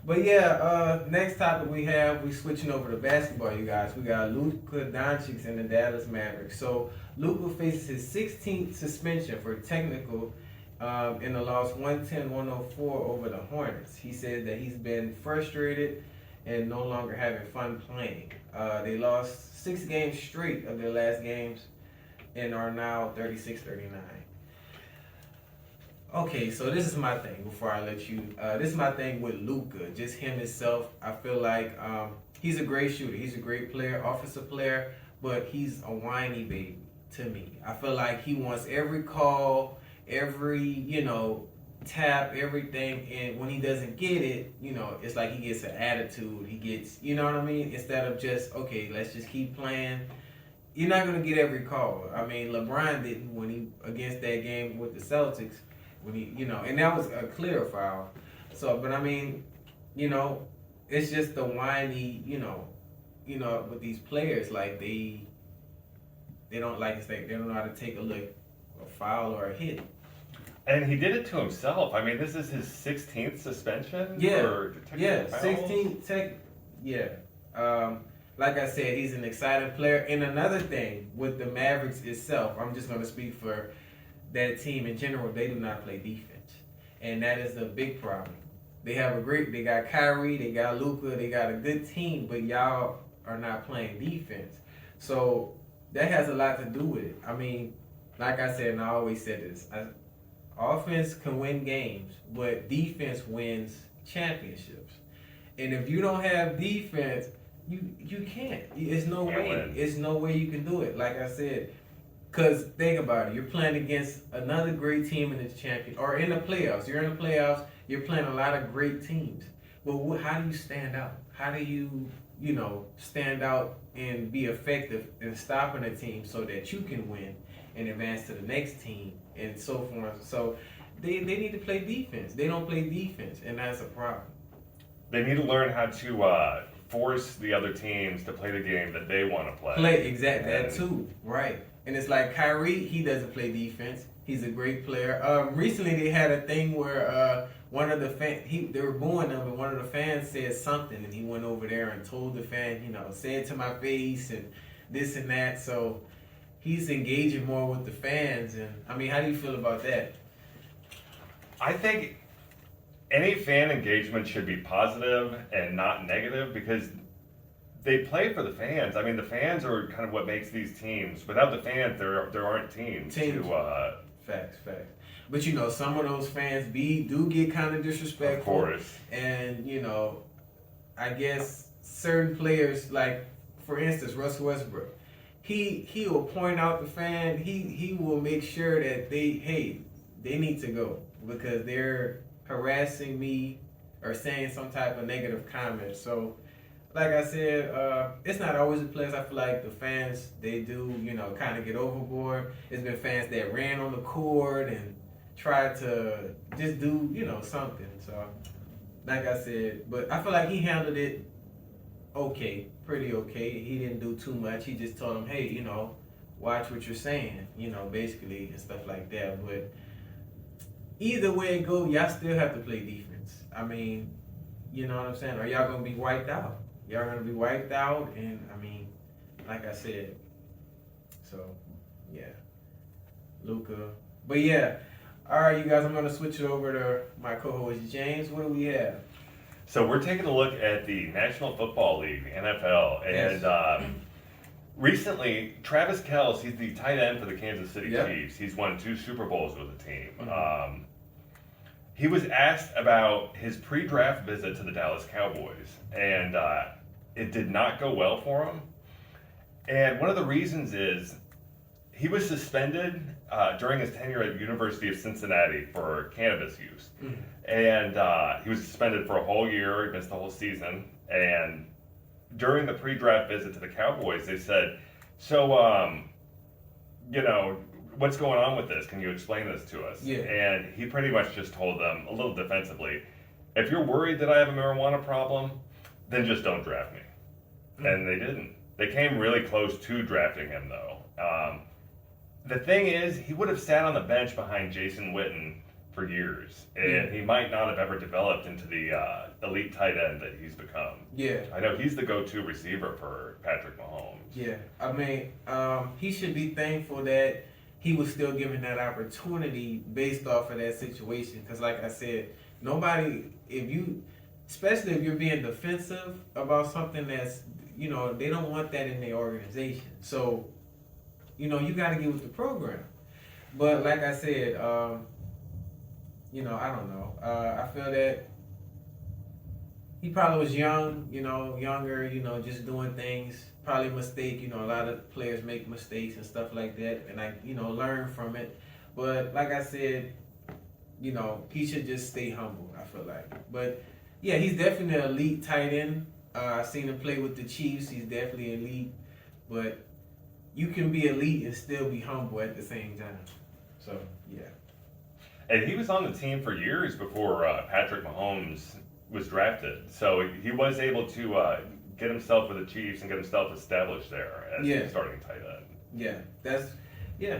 But yeah, next topic we switching over to basketball, you guys. We got Luka Doncic and the Dallas Mavericks. So Luka faces his 16th suspension for technical in the loss 110-104 over the Hornets. He said that he's been frustrated and no longer having fun playing. They lost 6 games straight of their last games and are now 36-39. Okay, so this is my thing before I let you. This is my thing with Luka, just him himself. I feel like he's a great shooter. He's a great player, offensive player, but he's a whiny baby to me. I feel like he wants every call, every, tap, everything. And when he doesn't get it, it's like he gets an attitude. He gets, you know what I mean? Instead of just, okay, let's just keep playing. You're not going to get every call. I mean, LeBron didn't when he, against that game with the Celtics when he, and that was a clear foul. So, but I mean, it's just the whiny, with these players, like they don't like they don't know how to take a look, a foul or a hit. And he did it to himself. I mean, this is his 16th suspension. Yeah, for yeah, fouls? 16 tech, yeah. Like I said, he's an exciting player. And another thing with the Mavericks itself, I'm just going to speak for that team in general, they do not play defense. And that is the big problem. They got Kylie, they got Luka, they got a good team, but y'all are not playing defense. So that has a lot to do with it. I mean, like I said, and I always said this, offense can win games, but defense wins championships. And if you don't have defense, you can't. It's no way. It's no way you can do it. Like I said, because think about it, you're playing against another great team in the champion or in the playoffs. You're in the playoffs. You're playing a lot of great teams. But how do you stand out? How do you, stand out and be effective in stopping a team so that you can win and advance to the next team and so forth? So they need to play defense. They don't play defense, and that's a problem. They need to learn how to force the other teams to play the game that they want to play. Exactly, that too, right. And it's like Kyrie, he doesn't play defense. He's a great player. Recently, they had a thing where one of the they were booing him, and one of the fans said something, and he went over there and told the fan, say it to my face and this and that. So he's engaging more with the fans. And I mean, how do you feel about that? I think any fan engagement should be positive and not negative because they play for the fans. I mean, the fans are kind of what makes these teams. Without the fans, there aren't teams. Facts. But some of those fans do get kind of disrespectful. Of course. And I guess certain players, like for instance, Russell Westbrook, he will point out the fan. He will make sure that they need to go because they're harassing me or saying some type of negative comment. So, like I said, it's not always the players. I feel like the fans, they do, kind of get overboard. There's been fans that ran on the court and tried to just do, something. So, like I said, but I feel like he handled it pretty okay. He didn't do too much. He just told them, hey, watch what you're saying, basically, and stuff like that. But either way it go, y'all still have to play defense. I mean, you know what I'm saying? Or y'all going to be wiped out. Y'all going to be wiped out, and I mean, like I said, so, yeah, Luka. But yeah, all right, you guys, I'm going to switch it over to my co-host, James. What do we have? So we're taking a look at the National Football League, NFL, and Yes. Recently, Travis Kelce, he's the tight end for the Kansas City Yep. Chiefs. He's won 2 Super Bowls with the team. Mm-hmm. He was asked about his pre-draft visit to the Dallas Cowboys, and it did not go well for him. And one of the reasons is he was suspended during his tenure at University of Cincinnati for cannabis use. Mm-hmm. And he was suspended for a whole year. He missed the whole season. And during the pre-draft visit to the Cowboys, they said, so, what's going on with this? Can you explain this to us? Yeah. And he pretty much just told them, a little defensively, if you're worried that I have a marijuana problem, then just don't draft me. Mm-hmm. And they didn't. They came really close to drafting him, though. The thing is, he would have sat on the bench behind Jason Witten for years, and he might not have ever developed into the elite tight end that he's become. Yeah. I know he's the go-to receiver for Patrick Mahomes. Yeah. I mean, he should be thankful that he was still given that opportunity based off of that situation. Because, like I said, nobody, especially if you're being defensive about something that's, they don't want that in their organization. So, you got to get with the program. But like I said, I don't know. I feel that he probably was young, younger, just doing things. Probably a mistake, a lot of players make mistakes and stuff like that. And I, learn from it. But like I said, he should just stay humble, I feel like. But yeah, he's definitely an elite tight end. I've seen him play with the Chiefs. He's definitely elite. But you can be elite and still be humble at the same time. So, yeah. And he was on the team for years before Patrick Mahomes was drafted. So he was able to get himself with the Chiefs and get himself established there as a starting tight end. Yeah,